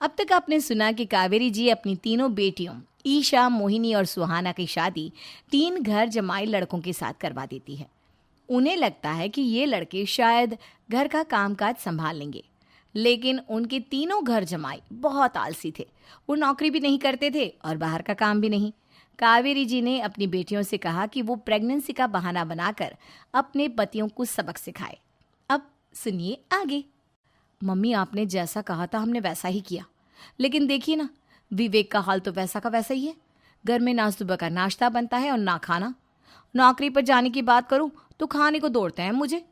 अब तक आपने सुना कि कावेरी जी अपनी तीनों बेटियों ईशा, मोहिनी और सुहाना की शादी 3 घर जमाई लड़कों के साथ करवा देती है। उन्हें लगता है कि ये लड़के शायद घर का कामकाज संभाल लेंगे, लेकिन उनके तीनों घर जमाई बहुत आलसी थे। वो नौकरी भी नहीं करते थे और बाहर का काम भी नहीं। कावेरी जी ने अपनी बेटियों से कहा कि वो प्रेगनेंसी का बहाना बनाकर अपने पतियों को सबक सिखाए। अब सुनिए आगे। मम्मी, आपने जैसा कहा था हमने वैसा ही किया, लेकिन देखिए ना, विवेक का हाल तो वैसा का वैसा ही है। घर में ना सुबह का नाश्ता बनता है और ना खाना। नौकरी पर जाने की बात करूं तो खाने को दौड़ते हैं मुझे।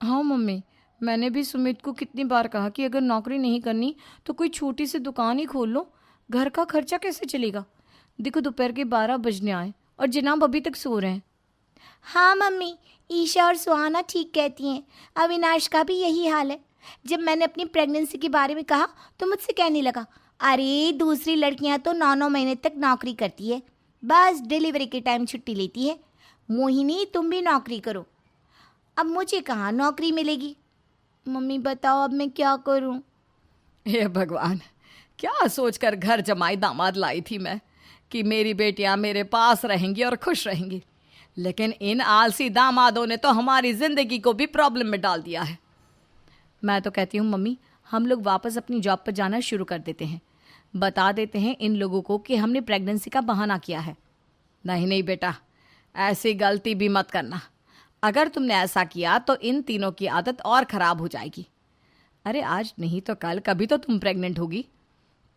हाँ मम्मी, मैंने भी सुमित को कितनी बार कहा कि अगर नौकरी नहीं करनी तो कोई छोटी सी दुकान ही खोल लो। घर का खर्चा कैसे चलेगा? देखो दोपहर के 12 बजने आए और जनाब अभी तक सो रहे हैं। हाँ मम्मी, ईशा और सुहाना ठीक कहती हैं। अविनाश का भी यही हाल है। जब मैंने अपनी प्रेगनेंसी के बारे में कहा तो मुझसे कहने लगा, अरे दूसरी लड़कियां तो 9-9 महीने तक नौकरी करती है, बस डिलीवरी के टाइम छुट्टी लेती है। मोहिनी, तुम भी नौकरी करो। अब मुझे कहाँ नौकरी मिलेगी? मम्मी बताओ, अब मैं क्या करूं? हे भगवान, क्या सोचकर घर जमाई दामाद लाई थी मैं कि मेरी बेटियां मेरे पास रहेंगी और खुश रहेंगी, लेकिन इन आलसी दामादों ने तो हमारी जिंदगी को भी प्रॉब्लम में डाल दिया है। मैं तो कहती हूँ मम्मी, हम लोग वापस अपनी जॉब पर जाना शुरू कर देते हैं। बता देते हैं इन लोगों को कि हमने प्रेगनेंसी का बहाना किया है। नहीं नहीं बेटा, ऐसी गलती भी मत करना। अगर तुमने ऐसा किया तो इन तीनों की आदत और ख़राब हो जाएगी। अरे आज नहीं तो कल कभी तो तुम प्रेग्नेंट होगी,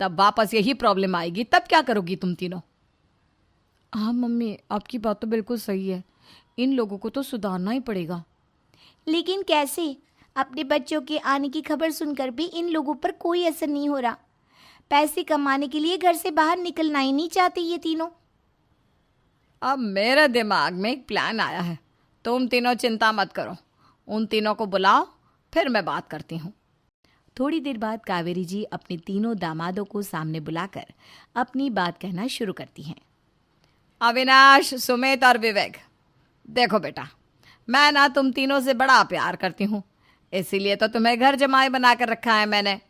तब वापस यही प्रॉब्लम आएगी। तब क्या करोगी तुम तीनों? हाँ मम्मी, आपकी बात तो बिल्कुल सही है। इन लोगों को तो सुधारना ही पड़ेगा। लेकिन कैसे? अपने बच्चों के आने की खबर सुनकर भी इन लोगों पर कोई असर नहीं हो रहा। पैसे कमाने के लिए घर से बाहर निकलना ही नहीं चाहते ये तीनों। अब मेरे दिमाग में एक प्लान आया है। तुम तीनों चिंता मत करो, उन तीनों को बुलाओ, फिर मैं बात करती हूँ। थोड़ी देर बाद कावेरी जी अपने तीनों दामादों को सामने बुलाकर अपनी बात कहना शुरू करती हैं। अविनाश, सुमित और विवेक, देखो बेटा, मैं ना तुम तीनों से बड़ा प्यार करती हूँ, इसीलिए तो तुम्हें घर जमाई बना कर रखा है मैंने।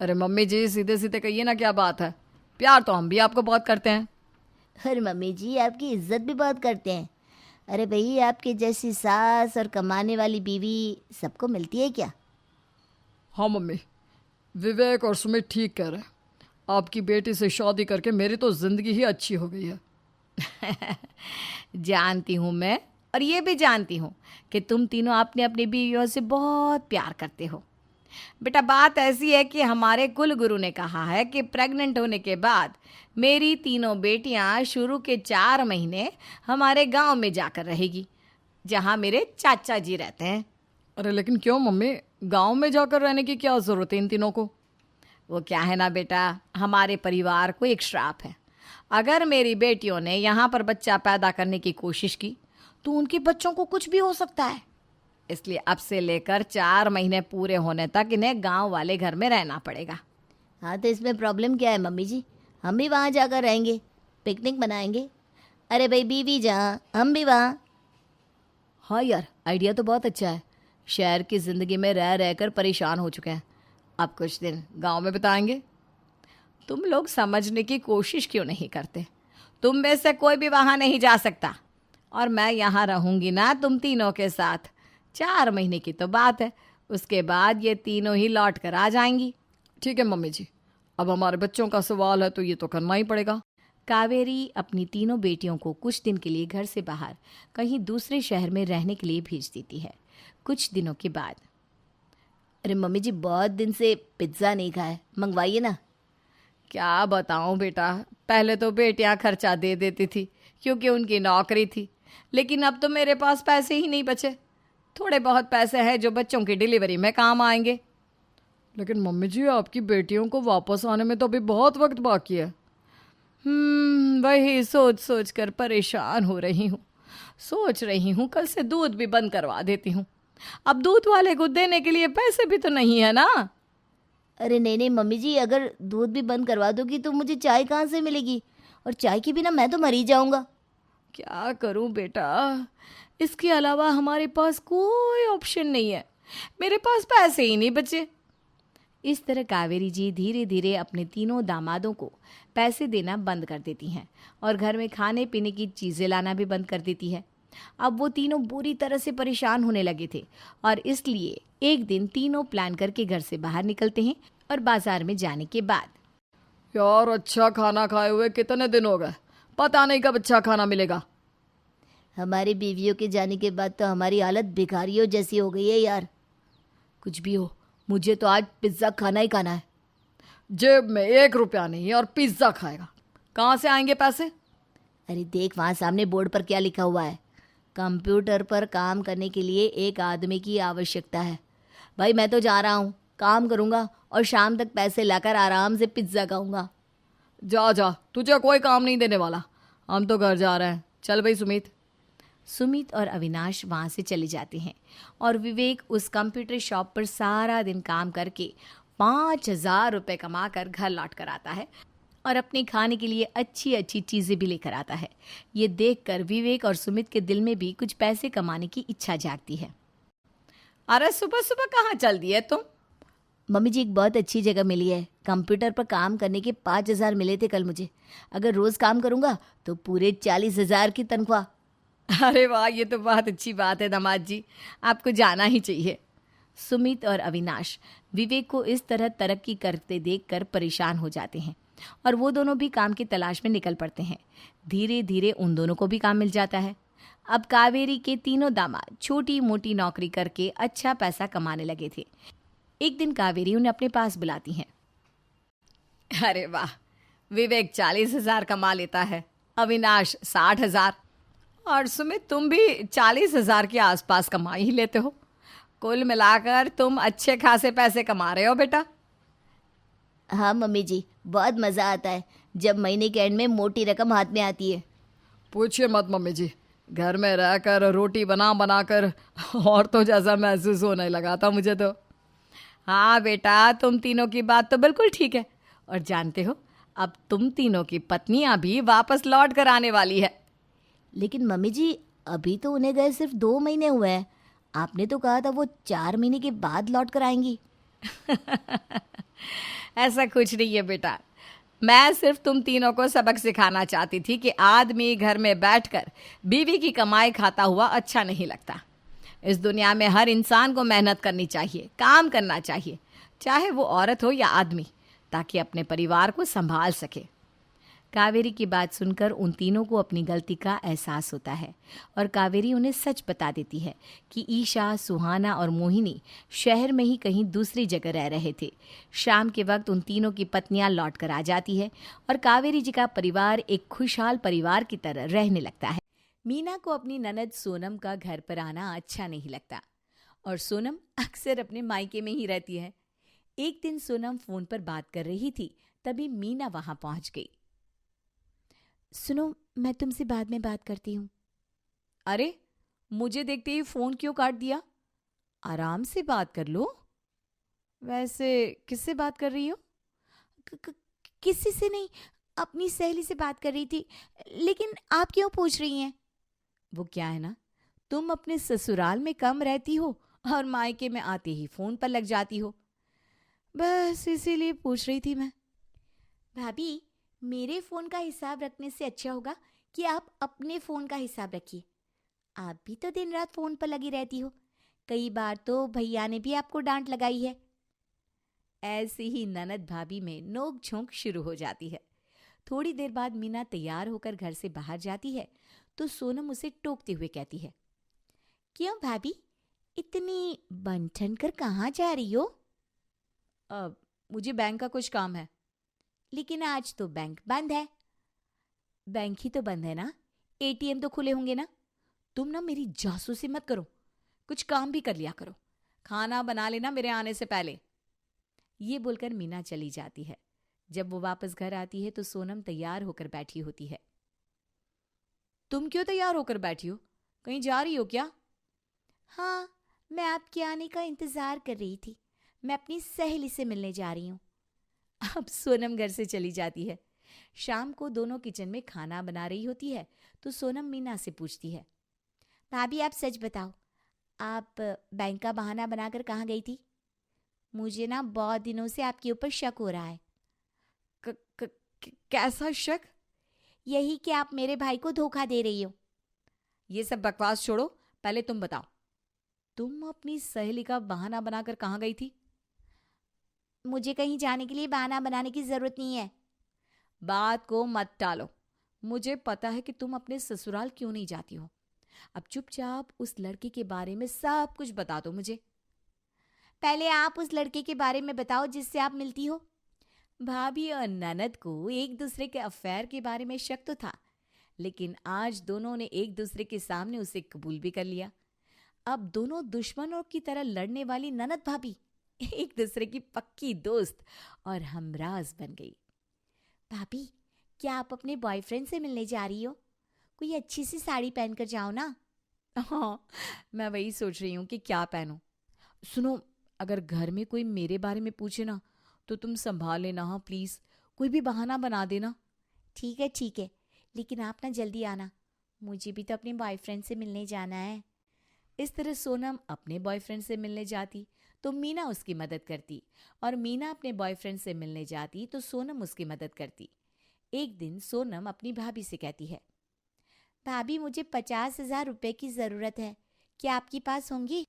अरे मम्मी जी, सीधे सीधे कहिए ना, क्या बात है? प्यार तो हम भी आपको बहुत करते हैं। अरे मम्मी जी, आपकी इज्जत भी बहुत करते हैं। अरे भाई, आपके जैसी सास और कमाने वाली बीवी सबको मिलती है क्या? हाँ मम्मी, विवेक और सुमित ठीक कह रहे हैं। आपकी बेटी से शादी करके मेरी तो ज़िंदगी ही अच्छी हो गई है। जानती हूँ मैं, और ये भी जानती हूँ कि तुम तीनों अपने अपनी बीवियों से बहुत प्यार करते हो। बेटा, बात ऐसी है कि हमारे कुल गुरु ने कहा है कि प्रेग्नेंट होने के बाद मेरी तीनों बेटियां शुरू के 4 महीने हमारे गांव में जाकर रहेगी, जहां मेरे चाचा जी रहते हैं। अरे लेकिन क्यों मम्मी, गांव में जाकर रहने की क्या ज़रूरत है इन तीनों को? वो क्या है ना बेटा, हमारे परिवार को एक श्राप है। अगर मेरी बेटियों ने यहाँ पर बच्चा पैदा करने की कोशिश की तो उनके बच्चों को कुछ भी हो सकता है। इसलिए अब से लेकर 4 महीने पूरे होने तक इन्हें गांव वाले घर में रहना पड़ेगा। हाँ, तो इसमें प्रॉब्लम क्या है मम्मी जी? हम भी वहाँ जाकर रहेंगे, पिकनिक मनाएंगे। अरे भाई, बीवी जहाँ हम भी वहाँ। हाँ यार, आइडिया तो बहुत अच्छा है। शहर की ज़िंदगी में रह रहकर परेशान हो चुके हैं, अब कुछ दिन गांव में बिताएंगे। तुम लोग समझने की कोशिश क्यों नहीं करते? तुम में से कोई भी वहाँ नहीं जा सकता, और मैं यहाँ रहूँगी ना तुम तीनों के साथ। 4 महीने की तो बात है, उसके बाद ये तीनों ही लौट कर आ जाएंगी। ठीक है मम्मी जी, अब हमारे बच्चों का सवाल है तो ये तो करना ही पड़ेगा। कावेरी अपनी तीनों बेटियों को कुछ दिन के लिए घर से बाहर कहीं दूसरे शहर में रहने के लिए भेज देती है। कुछ दिनों के बाद, अरे मम्मी जी, बहुत दिन से पिज्ज़ा नहीं खाया, मंगवाइए ना। क्या बताऊं बेटा, पहले तो बेटियां खर्चा दे देती थी क्योंकि उनकी नौकरी थी, लेकिन अब तो मेरे पास पैसे ही नहीं बचे। थोड़े बहुत पैसे हैं जो बच्चों की डिलीवरी में काम आएंगे। लेकिन मम्मी जी, आपकी बेटियों को वापस आने में तो अभी बहुत वक्त बाकी है। वही सोच सोच कर परेशान हो रही हूँ। सोच रही हूँ कल से दूध भी बंद करवा देती हूँ। अब दूध वाले को देने के लिए पैसे भी तो नहीं है ना। अरे नहीं नहीं मम्मी जी, अगर दूध भी बंद करवा दोगी तो मुझे चाय कहाँ से मिलेगी? और चाय के बिना मैं तो मर ही जाऊँगा। क्या करूँ बेटा, इसके अलावा हमारे पास कोई ऑप्शन नहीं है। मेरे पास पैसे ही नहीं बचे। इस तरह कावेरी जी धीरे धीरे अपने तीनों दामादों को पैसे देना बंद कर देती हैं और घर में खाने पीने की चीज़ें लाना भी बंद कर देती है। अब वो तीनों बुरी तरह से परेशान होने लगे थे और इसलिए एक दिन तीनों प्लान करके घर से बाहर निकलते हैं और बाजार में जाने के बाद यार अच्छा खाना खाए हुए कितने दिन हो गए, पता नहीं कब अच्छा खाना मिलेगा। हमारी बीवियों के जाने के बाद तो हमारी हालत भिखारियों जैसी हो गई है यार। कुछ भी हो, मुझे तो आज पिज्ज़ा खाना ही खाना है। जेब में 1 रुपया नहीं है और पिज्ज़ा खाएगा, कहाँ से आएंगे पैसे? अरे देख वहाँ सामने बोर्ड पर क्या लिखा हुआ है, कंप्यूटर पर काम करने के लिए एक आदमी की आवश्यकता है। भाई मैं तो जा रहा हूँ, काम करूँगा और शाम तक पैसे लाकर आराम से पिज्ज़ा खाऊंगा। जा जा, तुझे कोई काम नहीं देने वाला, हम तो घर जा रहे हैं। चल भाई सुमित। सुमित और अविनाश वहाँ से चले जाते हैं और विवेक उस कंप्यूटर शॉप पर सारा दिन काम करके 5,000 रुपये कमा कर घर लौट कर आता है और अपने खाने के लिए अच्छी अच्छी चीज़ें भी लेकर आता है। ये देखकर विवेक और सुमित के दिल में भी कुछ पैसे कमाने की इच्छा जागती है। अरे सुबह सुबह कहाँ चल दिए तुम? मम्मी जी एक बहुत अच्छी जगह मिली है, कंप्यूटर पर काम करने के 5,000 मिले थे कल मुझे। अगर रोज़ काम करूँगा तो पूरे 40,000 की तनख्वाह। अरे वाह, ये तो बहुत अच्छी बात है दामाद जी, आपको जाना ही चाहिए। सुमित और अविनाश विवेक को इस तरह तरक्की करते देखकर परेशान हो जाते हैं और वो दोनों भी काम की तलाश में निकल पड़ते हैं। धीरे धीरे उन दोनों को भी काम मिल जाता है। अब कावेरी के तीनों दामाद छोटी मोटी नौकरी करके अच्छा पैसा कमाने लगे थे। एक दिन कावेरी उन्हें अपने पास बुलाती हैं। अरे वाह, विवेक 40,000 कमा लेता है, अविनाश 60,000 और सुमित तुम भी 40,000 के आसपास कमा ही लेते हो। कुल मिलाकर तुम अच्छे खासे पैसे कमा रहे हो बेटा। हाँ मम्मी जी, बहुत मज़ा आता है जब महीने के एंड में मोटी रकम हाथ में आती है। पूछिए मत मम्मी जी, घर में रहकर रोटी बना बना कर और तो जैसा महसूस होने लगा था मुझे तो। हाँ बेटा, तुम तीनों की बात तो बिल्कुल ठीक है और जानते हो अब तुम तीनों की पत्नियां भी वापस लौट कर आने वाली है। लेकिन मम्मी जी अभी तो उन्हें गए सिर्फ 2 महीने हुए हैं, आपने तो कहा था वो 4 महीने के बाद लौट कर आएंगी। ऐसा कुछ नहीं है बेटा, मैं सिर्फ तुम तीनों को सबक सिखाना चाहती थी कि आदमी घर में बैठकर बीवी की कमाई खाता हुआ अच्छा नहीं लगता। इस दुनिया में हर इंसान को मेहनत करनी चाहिए, काम करना चाहिए, चाहे वो औरत हो या आदमी, ताकि अपने परिवार को संभाल सके। कावेरी की बात सुनकर उन तीनों को अपनी गलती का एहसास होता है और कावेरी उन्हें सच बता देती है कि ईशा, सुहाना और मोहिनी शहर में ही कहीं दूसरी जगह रह रहे थे। शाम के वक्त उन तीनों की पत्नियां लौट कर आ जाती है और कावेरी जी का परिवार एक खुशहाल परिवार की तरह रहने लगता है। मीना को अपनी ननद सोनम का घर पर आना अच्छा नहीं लगता और सोनम अक्सर अपने मायके में ही रहती है। एक दिन सोनम फोन पर बात कर रही थी, तभी मीना वहां पहुंच गई। सुनो, मैं तुमसे बाद में बात करती हूँ। अरे, मुझे देखते ही फोन क्यों काट दिया? आराम से बात कर लो। वैसे किससे बात कर रही हो? किसी से नहीं, अपनी सहेली से बात कर रही थी। लेकिन आप क्यों पूछ रही हैं? वो क्या है ना, तुम अपने ससुराल में कम रहती हो और मायके में आते ही फोन पर लग जाती हो, बस इसीलिए पूछ रही थी मैं। भाभी, मेरे फ़ोन का हिसाब रखने से अच्छा होगा कि आप अपने फ़ोन का हिसाब रखिए। आप भी तो दिन रात फ़ोन पर लगी रहती हो, कई बार तो भैया ने भी आपको डांट लगाई है। ऐसे ही ननद भाभी में नोक झोंक शुरू हो जाती है। थोड़ी देर बाद मीना तैयार होकर घर से बाहर जाती है तो सोनम उसे टोकते हुए कहती है, क्यों भाभी, इतनी बन ठन कर कहाँ जा रही हो? अब मुझे बैंक का कुछ काम है। लेकिन आज तो बैंक बंद है। बैंक ही तो बंद है ना, एटीएम तो खुले होंगे ना। तुम ना मेरी जासूसी मत करो, कुछ काम भी कर लिया करो। खाना बना लेना मेरे आने से पहले। ये बोलकर मीना चली जाती है। जब वो वापस घर आती है तो सोनम तैयार होकर बैठी होती है। तुम क्यों तैयार होकर बैठी हो, कहीं जा रही हो क्या? हाँ, मैं आपके आने का इंतजार कर रही थी। मैं अपनी सहेली से मिलने जा रही हूँ। अब सोनम घर से चली जाती है। शाम को दोनों किचन में खाना बना रही होती है तो सोनम मीना से पूछती है, भाभी आप सच बताओ, आप बैंक का बहाना बनाकर कहाँ गई थी? मुझे ना बहुत दिनों से आपके ऊपर शक हो रहा है। कैसा शक? यही कि आप मेरे भाई को धोखा दे रही हो। ये सब बकवास छोड़ो, पहले तुम बताओ, तुम अपनी सहेली का बहाना बनाकर कहाँ गई थी? मुझे कहीं जाने के लिए बहाना बनाने की जरूरत नहीं है। बात को मत टालो, मुझे पता है कि तुम अपने ससुराल क्यों नहीं जाती हो। अब चुपचाप उस लड़के के बारे में सब कुछ बता दो मुझे। पहले आप उस लड़के के बारे में बताओ जिससे आप मिलती हो। भाभी और ननद को एक दूसरे के अफेयर के बारे में शक तो था, लेकिन आज दोनों ने एक दूसरे के सामने उसे कबूल भी कर लिया। अब दोनों दुश्मनों की तरह लड़ने वाली ननद भाभी एक दूसरे की पक्की दोस्त और हमराज बन गई। भाभी, क्या आप अपने बॉयफ्रेंड से मिलने जा रही हो? कोई अच्छी सी साड़ी पहनकर जाओ ना। हाँ, मैं वही सोच रही हूँ कि क्या पहनूं। सुनो, अगर घर में कोई मेरे बारे में पूछे ना तो तुम संभाल लेना, हाँ प्लीज, कोई भी बहाना बना देना। ठीक है, लेकिन आप ना जल्दी आना, मुझे भी तो अपने बॉयफ्रेंड से मिलने जाना है। इस तरह सोनम अपने बॉयफ्रेंड से मिलने जाती तो मीना उसकी मदद करती, और मीना अपने बॉयफ्रेंड से मिलने जाती तो सोनम उसकी मदद करती। एक दिन सोनम अपनी भाभी से कहती है, भाभी, मुझे 50,000 रुपए की ज़रूरत है, क्या आपके पास होंगी?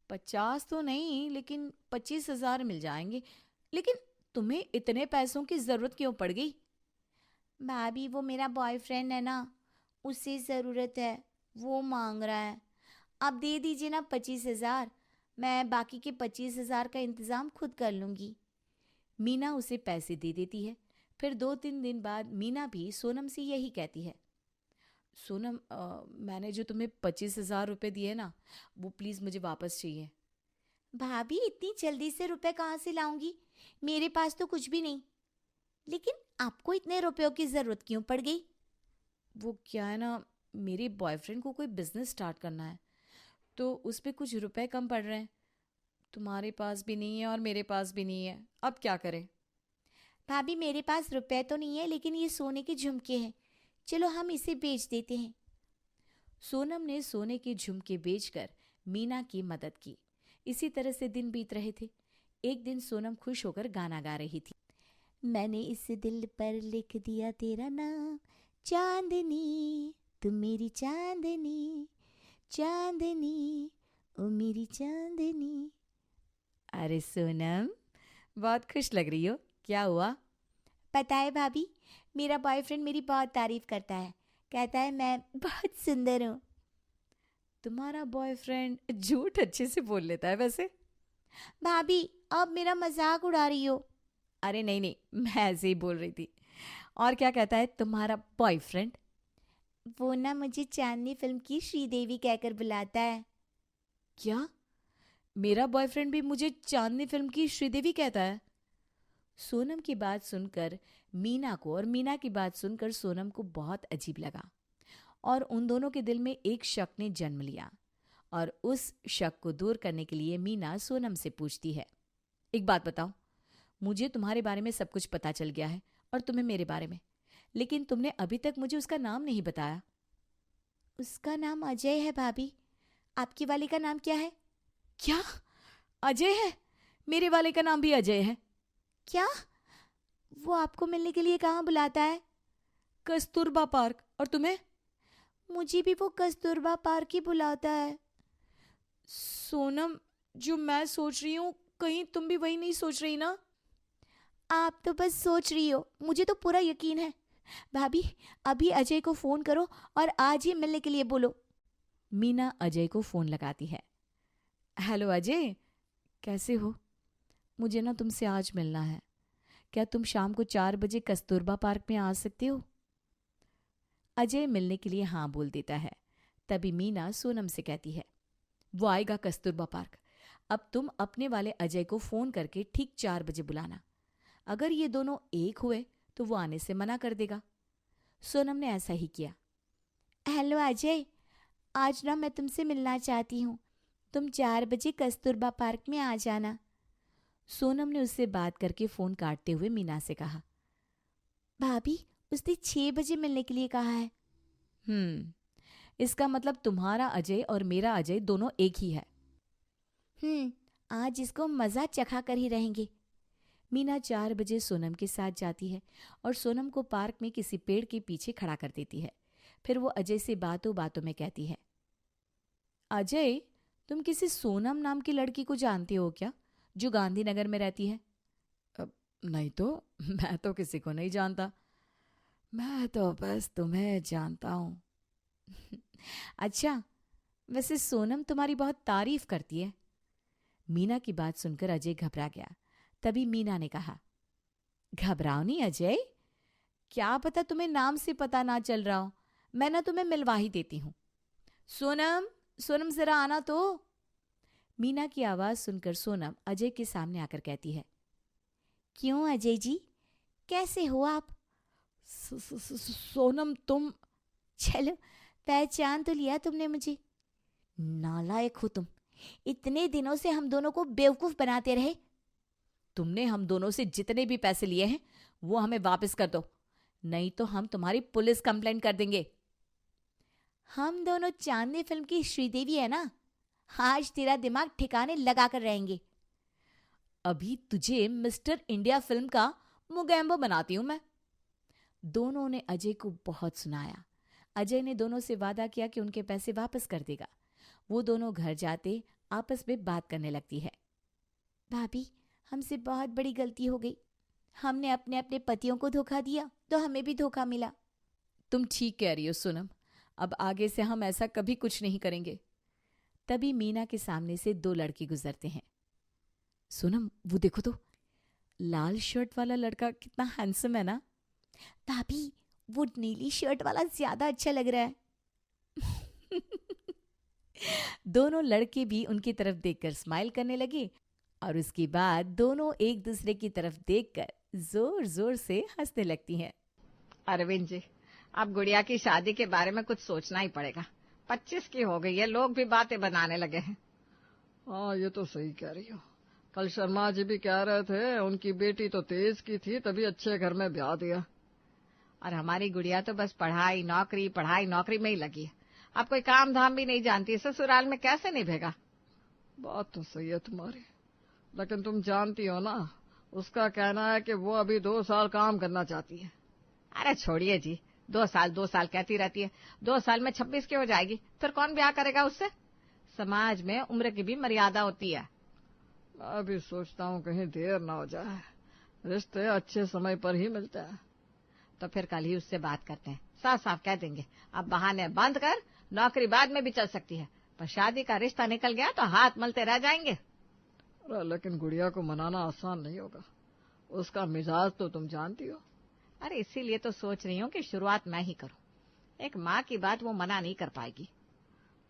50 तो नहीं, लेकिन 25,000 मिल जाएंगे। लेकिन तुम्हें इतने पैसों की जरूरत क्यों पड़ गई? भाभी, वो मेरा बॉयफ्रेंड है ना, उसे ज़रूरत है, वो मांग रहा है। आप दे दीजिए ना 25,000, मैं बाकी के 25,000 का इंतज़ाम खुद कर लूँगी। मीना उसे पैसे दे देती है। फिर 2-3 दिन बाद मीना भी सोनम से यही कहती है, सोनम, मैंने जो तुम्हें 25,000 रुपये दिए ना, वो प्लीज़ मुझे वापस चाहिए। भाभी, इतनी जल्दी से रुपए कहाँ से लाऊंगी? मेरे पास तो कुछ भी नहीं। लेकिन आपको इतने रुपयों की ज़रूरत क्यों पड़ गई? वो क्या है ना, मेरे बॉयफ्रेंड को कोई बिजनेस स्टार्ट करना है, तो उस पर कुछ रुपए कम पड़ रहे हैं। तुम्हारे पास भी नहीं है और मेरे पास भी नहीं है, अब क्या करें? भाभी, मेरे पास रुपए तो नहीं है, लेकिन ये सोने के झुमके हैं, चलो हम इसे बेच देते हैं। सोनम ने सोने के झुमके बेचकर मीना की मदद की। इसी तरह से दिन बीत रहे थे। एक दिन सोनम खुश होकर गाना गा रही थी, मैंने इस दिल पर लिख दिया तेरा नाम, चांदनी, तुम मेरी चांदनी, चांदनी, ओ मेरी चांदनी। अरे सोनम, बहुत खुश लग रही हो, क्या हुआ? पता है भाभी, मेरा बॉयफ्रेंड मेरी बहुत तारीफ करता है, कहता है मैं बहुत सुंदर हूँ। तुम्हारा बॉयफ्रेंड झूठ अच्छे से बोल लेता है वैसे। भाभी, अब मेरा मजाक उड़ा रही हो? अरे नहीं नहीं, मैं ऐसे ही बोल रही थी। और क्या कहता है तुम्हारा बॉयफ्रेंड? वो ना मुझे चांदनी फिल्म की श्रीदेवी कहकर बुलाता है। क्या? मेरा बॉयफ्रेंड भी मुझे चांदनी फिल्म की श्रीदेवी कहता है? सोनम की बात सुनकर मीना को और मीना की बात सुनकर सोनम को बहुत अजीब लगा, और उन दोनों के दिल में एक शक ने जन्म लिया। और उस शक को दूर करने के लिए मीना सोनम से पूछती है, एक बात बताओ, मुझे तुम्हारे बारे में सब कुछ पता चल गया है और तुम्हें मेरे बारे में, लेकिन तुमने अभी तक मुझे उसका नाम नहीं बताया। उसका नाम अजय है भाभी, आपकी वाली का नाम क्या है? क्या? अजय है? मेरे वाले का नाम भी अजय है। क्या? वो आपको मिलने के लिए कहाँ बुलाता है? कस्तूरबा पार्क। और तुम्हें? मुझे भी वो कस्तूरबा पार्क ही बुलाता है। सोनम, जो मैं सोच रही हूँ, कहीं तुम भी वही नहीं सोच रही ना? आप तो बस सोच रही हो, मुझे तो पूरा यकीन है। भाभी, अभी अजय को फ़ोन करो और आज ही मिलने के लिए बोलो। मीना अजय को फ़ोन लगाती है। हेलो अजय, कैसे हो? मुझे ना तुमसे आज मिलना है, क्या तुम शाम को 4 बजे कस्तूरबा पार्क में आ सकते हो? अजय मिलने के लिए हाँ बोल देता है। तभी मीना सोनम से कहती है, वो आएगा कस्तूरबा पार्क। अब तुम अपने वाले अजय को फ़ोन करके ठीक 4 बजे बुलाना। अगर ये दोनों एक हुए तो वो आने से मना कर देगा। सोनम ने ऐसा ही किया। हेलो अजय, आज ना मैं तुमसे मिलना चाहती हूँ, तुम 4 बजे कस्तूरबा पार्क में आ जाना। सोनम ने उससे बात करके फ़ोन काटते हुए मीना से कहा, भाभी, उसने 6 बजे मिलने के लिए कहा है। इसका मतलब तुम्हारा अजय और मेरा अजय दोनों एक ही है। आज इसको मज़ा चखा कर ही रहेंगे। मीना 4 बजे सोनम के साथ जाती है और सोनम को पार्क में किसी पेड़ के पीछे खड़ा कर देती है। फिर वो अजय से बातों बातों में कहती है, अजय, तुम किसी सोनम नाम की लड़की को जानते हो क्या, जो गांधीनगर में रहती है? नहीं तो, मैं तो किसी को नहीं जानता। मैं तो बस तुम्हें जानता हूँ। अच्छा, वैसे सोनम तुम्हारी बहुत तारीफ करती है। मीना की बात सुनकर अजय घबरा गया। तभी मीना ने कहा, घबराओ नहीं अजय, क्या पता तुम्हें नाम से पता ना चल रहा हो, मैं ना तुम्हें मिलवा ही देती हूँ। सोनम, सोनम जरा आना तो। मीना की आवाज सुनकर सोनम अजय के सामने आकर कहती है, क्यों अजय जी, कैसे हो आप? सोनम तुम? चलो, पहचान तो लिया तुमने मुझे। नालायक हो तुम, इतने दिनों से हम दोनों को बेवकूफ बनाते रहे। तुमने हम दोनों से जितने भी पैसे लिए हैं वो हमें वापस कर दो, नहीं तो हम तुम्हारी पुलिस कंप्लेंट कर देंगे। हम दोनों चांदनी फिल्म की श्रीदेवी है ना, आज तेरा दिमाग ठिकाने लगा कर रहेंगे। अभी तुझे मिस्टर इंडिया फिल्म का मुगैम्बो बनाती हूं मैं। दोनों ने अजय को बहुत सुनाया। अजय ने दोनों से वादा किया कि उनके पैसे वापस कर देगा। वो दोनों घर जाते आपस में बात करने लगती है। भाभी, हमसे बहुत बड़ी गलती हो गई। हमने अपने अपने पतियों को धोखा दिया तो हमें भी धोखा मिला। तुम ठीक कह रही हो सोनम, अब आगे से हम ऐसा कभी कुछ नहीं करेंगे। तभी मीना के सामने से 2 लड़के गुजरते हैं। सोनम, वो देखो तो, लाल शर्ट वाला लड़का कितना हैंडसम है ना। भाभी, वो नीली शर्ट वाला ज्यादा अच्छा लग रहा है। दोनों लड़के भी उनकी तरफ देखकर स्माइल करने लगे और उसके बाद दोनों एक दूसरे की तरफ देखकर जोर जोर से हंसने लगती हैं। अरविंद जी, अब गुड़िया की शादी के बारे में कुछ सोचना ही पड़ेगा। 25 की हो गई है, लोग भी बातें बनाने लगे हैं। हाँ, ये तो सही कह रही हो। कल शर्मा जी भी कह रहे थे उनकी बेटी तो तेज की थी, तभी अच्छे घर में ब्याह दिया। और हमारी गुड़िया तो बस पढ़ाई नौकरी में ही लगी है। अब कोई काम धाम भी नहीं जानती, ससुराल में कैसे निभेगा? बात तो सही है तुम्हारी, लेकिन तुम जानती हो ना, उसका कहना है कि वो अभी 2 साल काम करना चाहती है। अरे छोड़िए जी, 2 साल कहती रहती है। 2 साल में 26 की हो जाएगी, फिर कौन ब्याह करेगा उससे? समाज में उम्र की भी मर्यादा होती है। मैं भी सोचता हूँ कहीं देर ना हो जाए, रिश्ते अच्छे समय पर ही मिलते हैं। तो फिर कल ही उससे बात करते हैं, साफ साफ कह देंगे, अब बहाने बंद कर, नौकरी बाद में भी चल सकती है, पर शादी का रिश्ता निकल गया तो हाथ मलते रह जाएंगे। अरे लेकिन गुड़िया को मनाना आसान नहीं होगा, उसका मिजाज तो तुम जानती हो। अरे इसीलिए तो सोच रही हूँ कि शुरुआत मैं ही करूँ। एक माँ की बात वो मना नहीं कर पाएगी।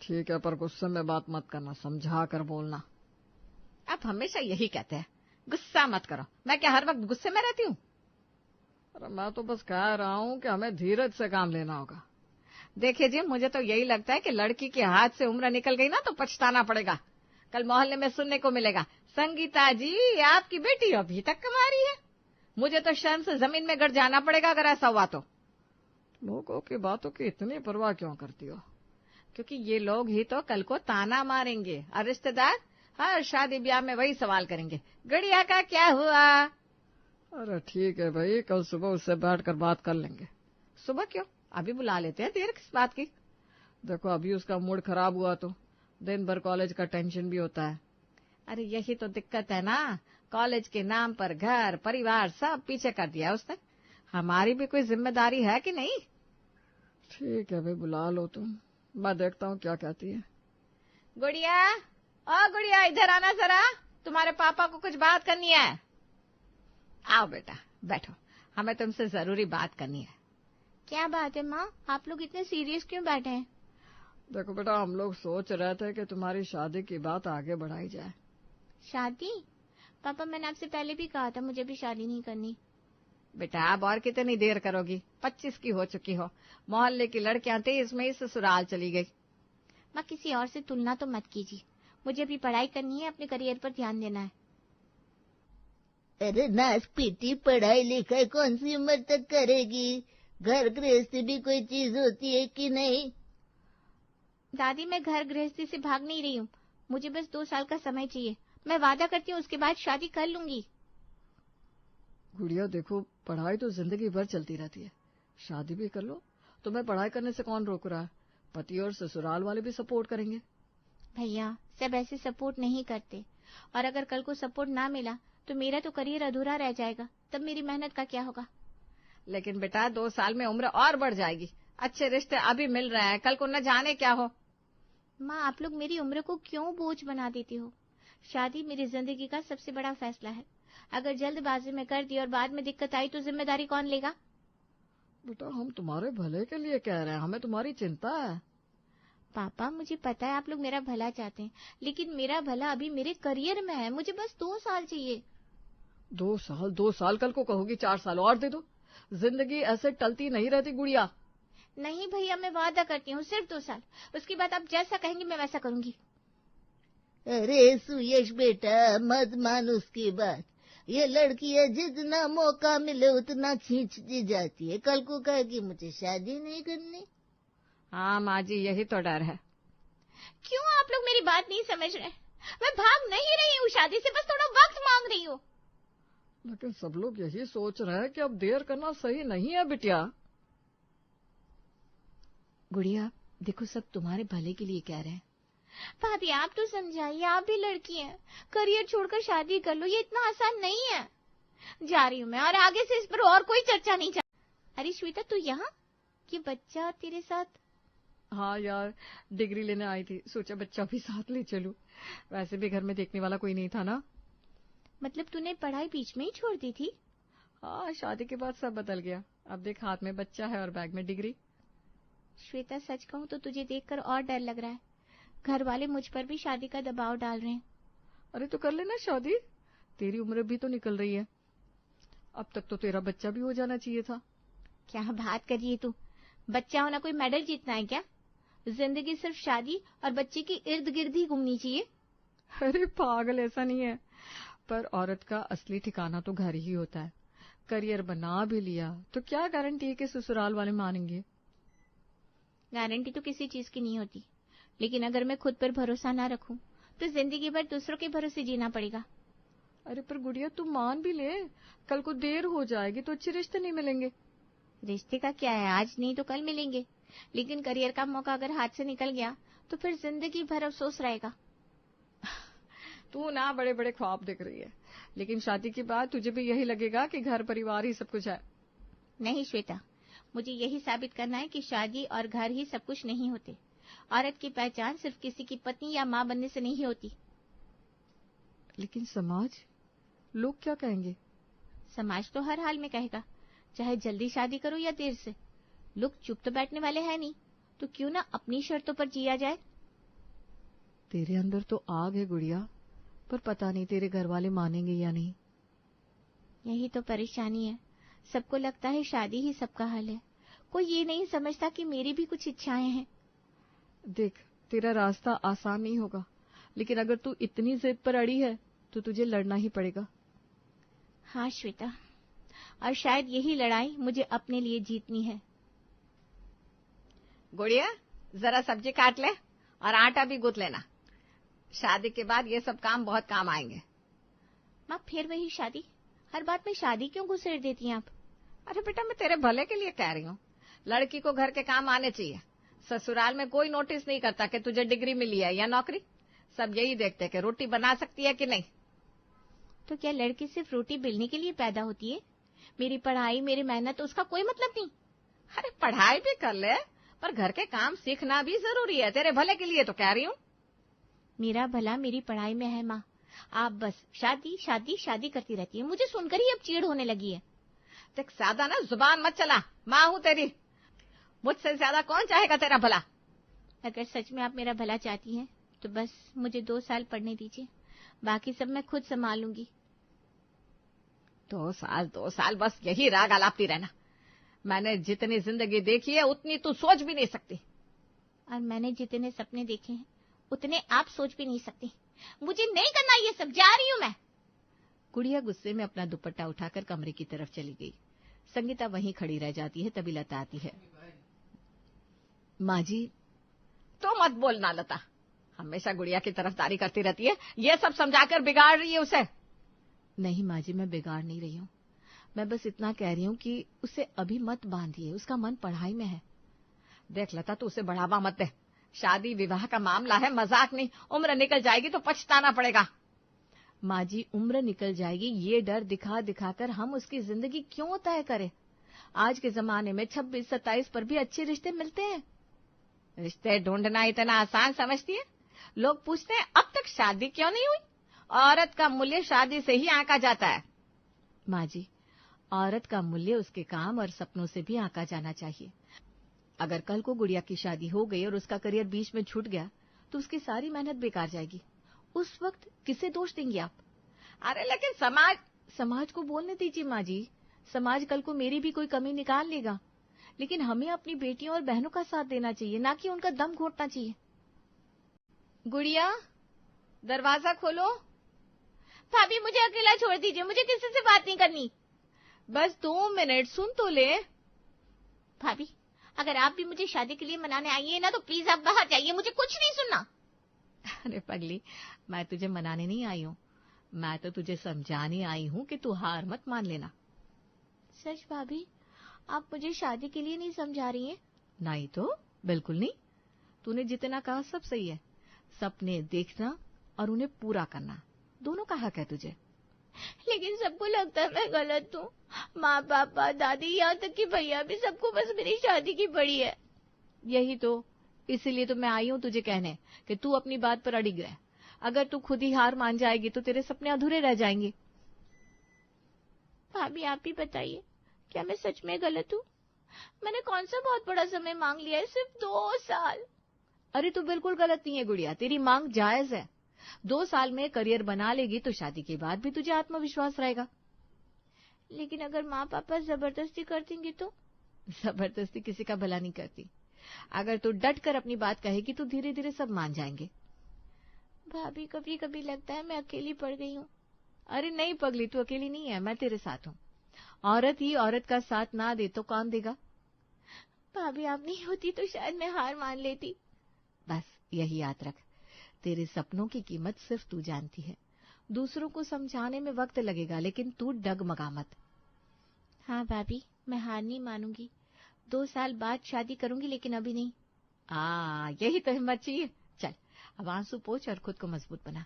ठीक है, पर गुस्से में बात मत करना, समझा कर बोलना। आप हमेशा यही कहते हैं, गुस्सा मत करो। मैं क्या हर वक्त गुस्से में रहती हूँ? अरे मैं तो बस कह रहा हूँ कि हमें धीरज से काम लेना होगा। देखिए जी, मुझे तो यही लगता है कि लड़की के हाथ से उम्र निकल गई ना तो पछताना पड़ेगा। कल मोहल्ले में सुनने को मिलेगा, संगीता जी आपकी बेटी अभी तक कमा रही है। मुझे तो शर्म से जमीन में गड़ जाना पड़ेगा अगर ऐसा हुआ तो। लोगों की बातों की इतनी परवाह क्यों करती हो? क्योंकि ये लोग ही तो कल को ताना मारेंगे और रिश्तेदार हर शादी ब्याह में वही सवाल करेंगे, गुड़िया का क्या हुआ? अरे ठीक है भाई, कल सुबह उससे बैठकर बात कर लेंगे। सुबह क्यों, अभी बुला लेते हैं, देर किस बात की? देखो अभी उसका मूड खराब हुआ तो दिन भर कॉलेज का टेंशन भी होता है। अरे यही तो दिक्कत है ना, कॉलेज के नाम पर घर परिवार सब पीछे कर दिया उसने। हमारी भी कोई जिम्मेदारी है कि नहीं? ठीक है भाई, बुला लो तुम, मैं देखता हूँ क्या कहती है। गुड़िया, ओ गुड़िया, इधर आना जरा, तुम्हारे पापा को कुछ बात करनी है। आओ बेटा बैठो, हमें तुमसे जरूरी बात करनी है। क्या बात है माँ, आप लोग इतने सीरियस क्यों बैठे हैं? देखो बेटा, हम लोग सोच रहे थे कि तुम्हारी शादी की बात आगे बढ़ाई जाए। शादी? पापा, मैंने आपसे पहले भी कहा था मुझे भी शादी नहीं करनी। बेटा अब और कितनी देर करोगी? 25 की हो चुकी हो, मोहल्ले की लड़कियां 23 में ही ससुराल चली गई। माँ, किसी और से तुलना तो मत कीजिए, मुझे अभी पढ़ाई करनी है, अपने करियर पर ध्यान देना है। अरे नाच पीटी पढ़ाई लिखाई कौन सी उम्र तक करेगी? घर गृहस्थी भी कोई चीज होती है कि नहीं? दादी, मैं घर गृहस्थी से भाग नहीं रही हूँ, मुझे बस 2 साल का समय चाहिए। मैं वादा करती हूँ उसके बाद शादी कर लूंगी। गुड़िया देखो, पढ़ाई तो जिंदगी भर चलती रहती है, शादी भी कर लो। तुम्हें पढ़ाई करने से कौन रोक रहा है? पति और ससुराल वाले भी सपोर्ट करेंगे। भैया सब ऐसे सपोर्ट नहीं करते, और अगर कल को सपोर्ट ना मिला तो मेरा तो करियर अधूरा रह जाएगा, तब मेरी मेहनत का क्या होगा। लेकिन बेटा 2 साल में उम्र और बढ़ जाएगी, अच्छे रिश्ते अभी मिल रहे हैं, कल को न जाने क्या हो। माँ आप लोग मेरी उम्र को क्यों बोझ बना देती हो? शादी मेरी जिंदगी का सबसे बड़ा फैसला है। अगर जल्दबाजी में कर दी और बाद में दिक्कत आई तो जिम्मेदारी कौन लेगा? बेटा हम तुम्हारे भले के लिए कह रहे हैं, हमें तुम्हारी चिंता है। पापा मुझे पता है आप लोग मेरा भला चाहते हैं, लेकिन मेरा भला अभी मेरे करियर में है। मुझे बस 2 साल चाहिए। 2 साल कल को कहोगी 4 साल और दे दो। जिंदगी ऐसे टलती नहीं रहती गुड़िया। नहीं भैया मैं वादा करती हूँ, सिर्फ 2 साल। उसके बाद आप जैसा कहेंगे मैं वैसा करूंगी। अरे सुयश बेटा, मत मान उसकी बात। ये लड़कियां जितना मौका मिले उतना खींचती जाती है। कल को कहेगी मुझे शादी नहीं करनी। हाँ माँ जी, यही तो डर है। क्यों आप लोग मेरी बात नहीं समझ रहे? मैं भाग नहीं रही हूँ शादी से, बस थोड़ा वक्त मांग रही हूँ। लेकिन सब लोग यही सोच रहे हैं कि अब देर करना सही नहीं है बिटिया। गुड़िया देखो, सब तुम्हारे भले के लिए कह रहे हैं। भाभी आप तो समझाइए, आप भी लड़की हैं, करियर छोड़कर शादी कर लो, ये इतना आसान नहीं है। जा रही हूँ मैं, और आगे से इस पर और कोई चर्चा नहीं चाहिए। अरे श्वेता तू यहाँ, ये बच्चा तेरे साथ? हाँ यार, डिग्री लेने आई थी, सोचा बच्चा भी साथ ले चलूं। वैसे भी घर में देखने वाला कोई नहीं था ना। मतलब तूने पढ़ाई बीच में ही छोड़ दी थी? हाँ, शादी के बाद सब बदल गया। अब देख, हाथ में बच्चा है और बैग में डिग्री। श्वेता सच कहूँ तो तुझे देखकर और डर लग रहा है। घर वाले मुझ पर भी शादी का दबाव डाल रहे हैं। अरे तो कर लेना शादी, तेरी उम्र भी तो निकल रही है। अब तक तो तेरा बच्चा भी हो जाना चाहिए था। क्या बात कर रही है तू? बच्चा होना कोई मेडल जीतना है क्या? जिंदगी सिर्फ शादी और बच्चे की इर्द गिर्द ही घूमनी चाहिए। अरे पागल, ऐसा नहीं है। पर औरत का असली ठिकाना तो घर ही होता है। करियर बना भी लिया तो क्या गारंटी है कि ससुराल वाले मानेंगे? गारंटी तो किसी चीज की नहीं होती, लेकिन अगर मैं खुद पर भरोसा ना रखूं तो जिंदगी भर दूसरों के भरोसे जीना पड़ेगा। अरे पर गुड़िया तू मान भी ले, कल को देर हो जाएगी तो अच्छे रिश्ते नहीं मिलेंगे। रिश्ते का क्या है, आज नहीं तो कल मिलेंगे, लेकिन करियर का मौका अगर हाथ से निकल गया तो फिर जिंदगी भर अफसोस रहेगा। तू ना बड़े बड़े ख्वाब देख रही है, लेकिन शादी के बाद तुझे भी यही लगेगा कि घर परिवार ही सब कुछ है। नहीं श्वेता, मुझे यही साबित करना है कि शादी और घर ही सब कुछ नहीं होते। औरत की पहचान सिर्फ किसी की पत्नी या माँ बनने से नहीं होती। लेकिन समाज, लोग क्या कहेंगे? समाज तो हर हाल में कहेगा, चाहे जल्दी शादी करो या देर से। लोग चुप तो बैठने वाले हैं नहीं, तो क्यों ना अपनी शर्तों पर जिया जाए। तेरे अंदर तो आग है गुड़िया, पर पता नहीं तेरे घर वाले मानेंगे या नहीं। यही तो परेशानी है, सबको लगता है शादी ही सबका हल है। कोई ये नहीं समझता कि मेरी भी कुछ इच्छाएं हैं। देख, तेरा रास्ता आसान नहीं होगा, लेकिन अगर तू इतनी जिद पर अड़ी है तो तुझे लड़ना ही पड़ेगा। हाँ श्वेता, और शायद यही लड़ाई मुझे अपने लिए जीतनी है। गुड़िया जरा सब्जी काट ले और आटा भी गूंथ लेना, शादी के बाद ये सब काम बहुत काम आएंगे। माँ फिर वही शादी, हर बात में शादी क्यों घुसेड़ देती हैं आप? अरे बेटा मैं तेरे भले के लिए कह रही हूँ, लड़की को घर के काम आने चाहिए। ससुराल में कोई नोटिस नहीं करता कि तुझे डिग्री मिली है या नौकरी, सब यही देखते कि रोटी बना सकती है कि नहीं। तो क्या लड़की सिर्फ रोटी बेलने के लिए पैदा होती है? मेरी पढ़ाई, मेरी मेहनत, उसका कोई मतलब नहीं। अरे पढ़ाई भी कर ले, पर घर के काम सीखना भी जरूरी है, तेरे भले के लिए तो कह रही हूँ। मेरा भला मेरी पढ़ाई में है माँ, आप बस शादी शादी शादी करती रहती है। मुझे सुनकर ही अब चिढ़ होने लगी है। देख ज्यादा ना जुबान मत चला, माँ हूँ तेरी, मुझसे ज्यादा कौन चाहेगा तेरा भला। अगर सच में आप मेरा भला चाहती हैं तो बस मुझे 2 साल पढ़ने दीजिए, बाकी सब मैं खुद संभालूंगी। 2 साल बस यही राग आलापती रहना। मैंने जितनी जिंदगी देखी है उतनी तू सोच भी नहीं सकती। और मैंने जितने सपने देखे हैं उतने आप सोच भी नहीं सकती। मुझे नहीं करना ये सब, जा रही हूँ मैं। गुड़िया गुस्से में अपना दुपट्टा उठाकर कमरे की तरफ चली गई। संगीता वहीं खड़ी रह जाती है, तभी लता आती है। माँ जी। तो मत बोलना लता, हमेशा गुड़िया की तरफदारी करती रहती है, ये सब समझाकर बिगाड़ रही है उसे। नहीं माँ जी, मैं बिगाड़ नहीं रही हूँ। मैं बस इतना कह रही हूँ कि उसे अभी मत बांधिए, उसका मन पढ़ाई में है। देख लता, तू उसे बढ़ावा मत दे। शादी विवाह का मामला है, मजाक नहीं। उम्र निकल जाएगी तो पछताना पड़ेगा। माँ जी, उम्र निकल जाएगी ये डर दिखा दिखाकर हम उसकी जिंदगी क्यों तय करें? आज के जमाने में 26-27 पर भी अच्छे रिश्ते मिलते हैं। रिश्ते ढूंढना इतना आसान समझती है? लोग पूछते हैं अब तक शादी क्यों नहीं हुई? औरत का मूल्य शादी से ही आंका जाता है। माँ जी, औरत का मूल्य उसके काम और सपनों से भी आंका जाना चाहिए। अगर कल को गुड़िया की शादी हो गई और उसका करियर बीच में छूट गया तो उसकी सारी मेहनत बेकार जाएगी। उस वक्त किसे दोष देंगी आप? अरे लेकिन समाज को बोलने दीजिए माँ जी। समाज कल को मेरी भी कोई कमी निकाल लेगा, लेकिन हमें अपनी बेटियों और बहनों का साथ देना चाहिए, ना कि उनका दम घोटना चाहिए। गुड़िया, दरवाजा खोलो। भाभी मुझे अकेला छोड़ दीजिए, मुझे किसी से बात नहीं करनी। बस 2 मिनट सुन तो ले। भाभी, अगर आप भी मुझे शादी के लिए मनाने आई है ना तो प्लीज आप बाहर जाइए, मुझे कुछ नहीं सुनना। अरे पगली, मैं तुझे मनाने नहीं आई हूँ, मैं तो तुझे समझाने आई हूँ कि तू हार मत मान लेना। सच भाभी, आप मुझे शादी के लिए नहीं समझा रही हैं? नहीं तो बिल्कुल नहीं। तूने जितना कहा सब सही है। सपने देखना और उन्हें पूरा करना, दोनों का हक है तुझे। लेकिन सबको लगता है मैं गलत हूँ। माँ, पापा, दादी, यहाँ तक कि भैया भी, सबको बस मेरी शादी की पड़ी है। यही तो, इसीलिए तो मैं आई हूँ तुझे कहने कि तू अपनी बात पर अड़िग रह। अगर तू खुद ही हार मान जाएगी तो तेरे सपने अधूरे रह जाएंगे। भाभी आप ही बताइए, क्या मैं सच में गलत हूँ? मैंने कौन सा बहुत बड़ा समय मांग लिया है, सिर्फ 2 साल। अरे तू बिल्कुल गलत नहीं है गुड़िया, तेरी मांग जायज है। 2 साल में करियर बना लेगी तो शादी के बाद भी तुझे आत्मविश्वास रहेगा। लेकिन अगर माँ पापा जबरदस्ती कर देंगे तो? जबरदस्ती किसी का भला नहीं करती। अगर तू डट कर अपनी बात कहेगी तो धीरे धीरे सब मान जाएंगे। भाभी कभी कभी लगता है मैं अकेली पड़ गई हूँ। अरे नहीं पगली, तू अकेली नहीं है, मैं तेरे साथ हूँ। औरत ही औरत का साथ ना दे तो कौन देगा? भाभी आप नहीं होती तो शायद मैं हार मान लेती। बस यही याद रख, तेरे सपनों की कीमत सिर्फ तू जानती है। दूसरों को समझाने में वक्त लगेगा, लेकिन तू डगमगा मत। हाँ भाभी, मैं हार नहीं मानूंगी। 2 साल बाद शादी करूंगी, लेकिन अभी नहीं। यही तो हिम्मत चाहिए। चल अब आंसू पोंछ और खुद को मजबूत बना।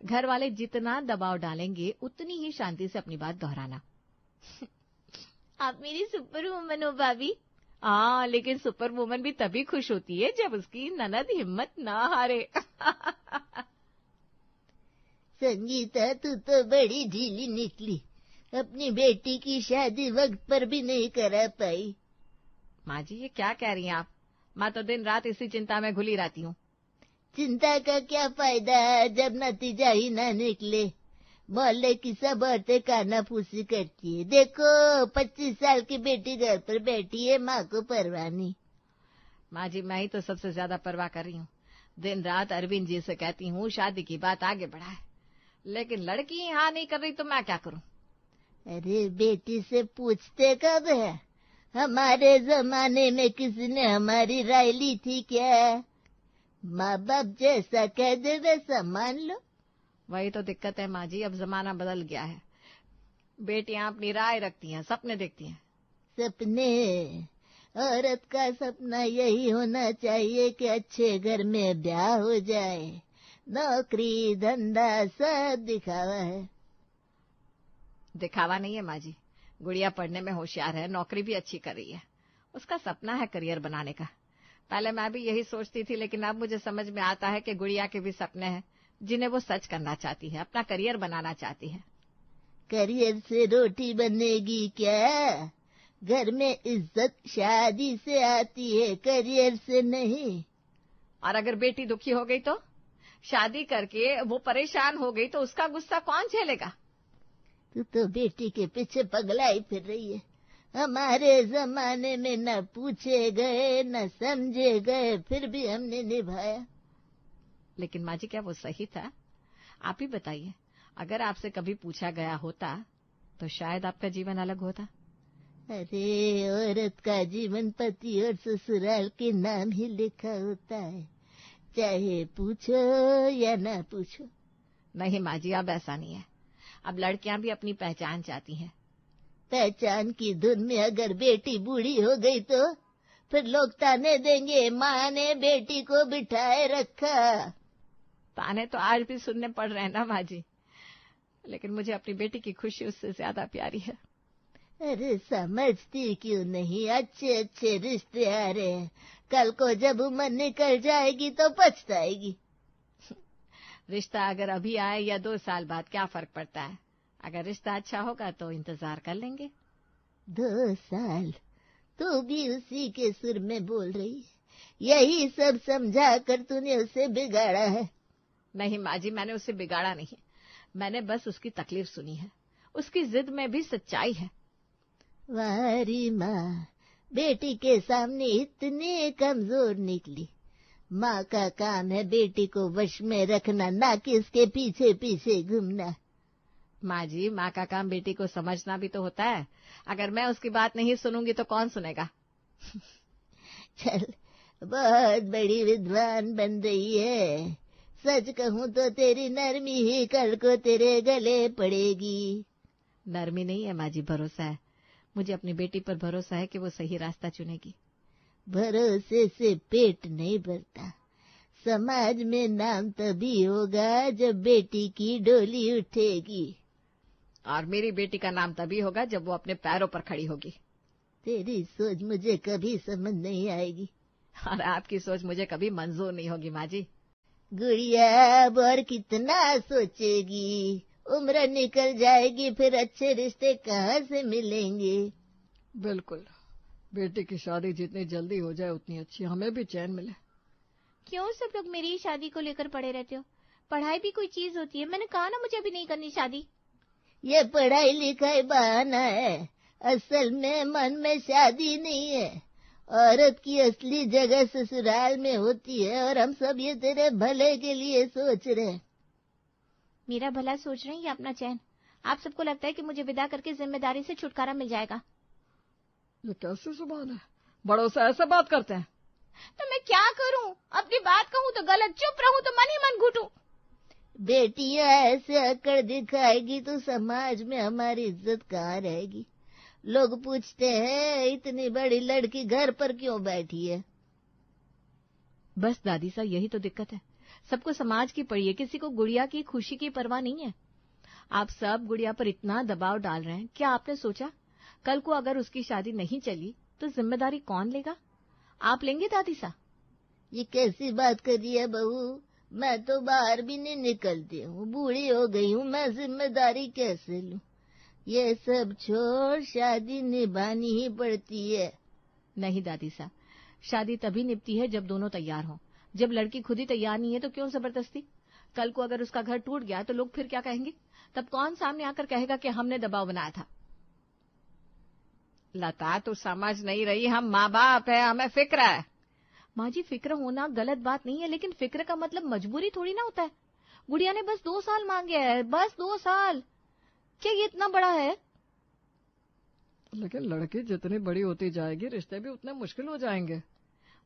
घर वाले जितना दबाव डालेंगे उतनी ही शांति से अपनी बात दोहराना। आप मेरी सुपर वुमन हो भाभी। लेकिन सुपर वुमन भी तभी खुश होती है जब उसकी ननद हिम्मत ना हारे। संगीता, तू तो बड़ी ढीली निकली, अपनी बेटी की शादी वक्त पर भी नहीं करा पाई। माँ जी, ये क्या कह रही हैं आप? मैं तो दिन रात इसी चिंता में घुली रहती हूँ। चिंता का क्या फायदा जब नतीजा ही ना निकले। मोहल्ले की सब औरतें कानाफूसी करती है। देखो 25 साल की बेटी घर पर बैठी है, माँ को परवाह नहीं। माँ जी, मैं ही तो सबसे ज्यादा परवाह कर रही हूँ। दिन रात अरविंद जी से कहती हूँ शादी की बात आगे बढ़ाए, लेकिन लड़की हाँ नहीं कर रही तो मैं क्या करूँ? अरे बेटी से पूछते कब है? हमारे जमाने में किसी ने हमारी राय ली थी क्या? माँ बाप जैसा कह दे वैसा मान लो। वही तो दिक्कत है माँ जी, अब जमाना बदल गया है। बेटियां अपनी राय रखती हैं, सपने देखती हैं। सपने? औरत का सपना यही होना चाहिए कि अच्छे घर में ब्याह हो जाए। नौकरी धंधा सब दिखावा है। दिखावा नहीं है माँ जी, गुड़िया पढ़ने में होशियार है, नौकरी भी अच्छी कर रही है। उसका सपना है करियर बनाने का। पहले मैं भी यही सोचती थी, लेकिन अब मुझे समझ में आता है कि गुड़िया के भी सपने हैं जिन्हें वो सच करना चाहती है, अपना करियर बनाना चाहती है। करियर से रोटी बनेगी क्या? घर में इज्जत शादी से आती है, करियर से नहीं। और अगर बेटी दुखी हो गई तो? शादी करके वो परेशान हो गई तो उसका गुस्सा कौन झेलेगा? तू तो बेटी के पीछे पगलाई फिर रही है। हमारे जमाने में न पूछे गए न समझे गए, फिर भी हमने निभाया। लेकिन माँ जी, क्या वो सही था? आप ही बताइए, अगर आपसे कभी पूछा गया होता तो शायद आपका जीवन अलग होता। अरे औरत का जीवन पति और ससुराल के नाम ही लिखा होता है। चाहे पूछो या ना पूछो। नहीं माँ जी, अब ऐसा नहीं है। अब लड़कियां भी अपनी पहचान चाहती हैं। पहचान की धुन में अगर बेटी बूढ़ी हो गई तो फिर लोग ताने देंगे, माँ ने बेटी को बिठाए रखा। ताने तो आज भी सुनने पड़ रहे हैं ना माँ जी, लेकिन मुझे अपनी बेटी की खुशी उससे ज्यादा प्यारी है। अरे समझती क्यों नहीं, अच्छे अच्छे रिश्ते आ रहे हैं, कल को जब उम्र निकल जाएगी तो पछताएगी। रिश्ता अगर अभी आए या 2 साल बाद क्या फर्क पड़ता है? अगर रिश्ता अच्छा होगा तो इंतजार कर लेंगे। 2 साल? तू भी उसी के सुर में बोल रही है? यही सब समझा कर तूने उसे बिगाड़ा है। नहीं माँ जी, मैंने उसे बिगाड़ा नहीं, मैंने बस उसकी तकलीफ सुनी है। उसकी जिद में भी सच्चाई है। वारी माँ, बेटी के सामने इतने कमजोर निकली। माँ का काम है बेटी को वश में रखना, ना कि इसके पीछे पीछे घूमना। माँ जी, माँ का काम बेटी को समझना भी तो होता है। अगर मैं उसकी बात नहीं सुनूंगी तो कौन सुनेगा? चल, बहुत बड़ी विद्वान बन रही है। सच कहूँ तो तेरी नरमी ही कल को तेरे गले पड़ेगी। नरमी नहीं है माँ जी, भरोसा है। मुझे अपनी बेटी पर भरोसा है कि वो सही रास्ता चुनेगी। भरोसे से पेट नहीं भरता। समाज में नाम तभी होगा जब बेटी की डोली उठेगी। और मेरी बेटी का नाम तभी होगा जब वो अपने पैरों पर खड़ी होगी। तेरी सोच मुझे कभी समझ नहीं आएगी। और आपकी सोच मुझे कभी मंजूर नहीं होगी माँ जी। गुड़िया अब और कितना सोचेगी, उम्र निकल जाएगी, फिर अच्छे रिश्ते कहाँ से मिलेंगे। बिल्कुल, बेटी की शादी जितनी जल्दी हो जाए उतनी अच्छी, हमें भी चैन मिले। क्यों सब लोग मेरी ही शादी को लेकर पड़े रहते हो? पढ़ाई भी कोई चीज होती है। मैंने कहा ना मुझे अभी नहीं करनी शादी। ये पढ़ाई लिखाई बहाना है, असल में मन में शादी नहीं है। औरत की असली जगह ससुराल में होती है, और हम सब ये तेरे भले के लिए सोच रहे हैं। मेरा भला सोच रहे हैं या अपना चैन? आप सबको लगता है कि मुझे विदा करके जिम्मेदारी से छुटकारा मिल जाएगा? ये कैसी जुबान है, बड़ों से ऐसे बात करते हैं। तो मैं क्या करूं? अपनी बात कहूं तो गलत, चुप रहूं तो मन ही मन घुटूं। बेटियां ऐसे अकड़ दिखाएगी तो समाज में हमारी इज्जत कहाँ रहेगी। लोग पूछते हैं इतनी बड़ी लड़की घर पर क्यों बैठी है। बस दादी सा, यही तो दिक्कत है। सबको समाज की पड़ी है, किसी को गुड़िया की खुशी की परवाह नहीं है। आप सब गुड़िया पर इतना दबाव डाल रहे हैं। क्या आपने सोचा कल को अगर उसकी शादी नहीं चली तो जिम्मेदारी कौन लेगा? आप लेंगे दादी सा? ये कैसी बात कर रही है बहू? मैं तो बाहर भी नहीं निकलती हूँ, बूढ़ी हो गई हूँ, मैं जिम्मेदारी कैसे लूँ? ये सब छोड़, शादी निभानी ही पड़ती है। नहीं दादी सा, शादी तभी निपटी है जब दोनों तैयार हों। जब लड़की खुद ही तैयार नहीं है तो क्यों जबरदस्ती? कल को अगर उसका घर टूट गया तो लोग फिर क्या कहेंगे? तब कौन सामने आकर कहेगा कि हमने दबाव बनाया था? लता, तू समझ नहीं रही, हम माँ बाप है, हमें फिक्र है। माँ जी, फिक्र होना गलत बात नहीं है, लेकिन फिक्र का मतलब मजबूरी थोड़ी ना होता है। गुड़िया ने बस 2 साल मांगे हैं, बस 2 साल। क्या ये इतना बड़ा है? लेकिन लड़की जितनी बड़ी होती जाएगी रिश्ते भी उतने मुश्किल हो जाएंगे।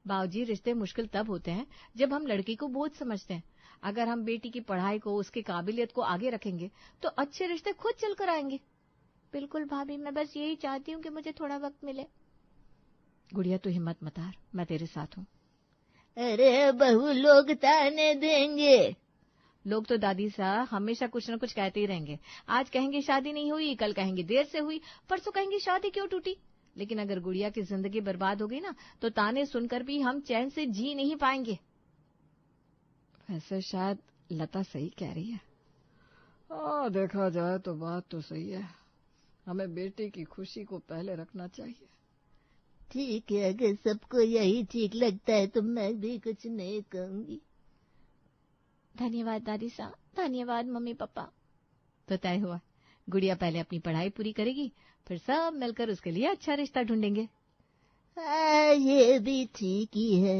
बाबूजी, रिश्ते मुश्किल तब होते हैं जब हम लड़की को बोझ समझते हैं। अगर हम बेटी की पढ़ाई को, उसकी काबिलियत को आगे रखेंगे तो अच्छे रिश्ते खुद चलकर आएंगे। बिल्कुल भाभी, मैं बस यही चाहती हूँ कि मुझे थोड़ा वक्त मिले। गुड़िया, तू हिम्मत मत हार, मैं तेरे साथ हूँ। अरे बहू, लोग ताने देंगे। लोग तो दादी सा हमेशा कुछ न कुछ कहते ही रहेंगे। आज कहेंगे शादी नहीं हुई, कल कहेंगे देर से हुई, परसों कहेंगे शादी क्यों टूटी। लेकिन अगर गुड़िया की जिंदगी बर्बाद हो गई ना तो ताने सुनकर भी हम चैन से जी नहीं पाएंगे। वैसे शायद लता सही कह रही है। देखा जाए तो बात तो सही है, हमें बेटी की खुशी को पहले रखना चाहिए। ठीक है, अगर सबको यही ठीक लगता है तो मैं भी कुछ नहीं कहूंगी। धन्यवाद दादी साहब, धन्यवाद मम्मी पापा। तो तय हुआ, गुड़िया पहले अपनी पढ़ाई पूरी करेगी, फिर सब मिलकर उसके लिए अच्छा रिश्ता ढूंढेंगे। ये भी ठीक ही है।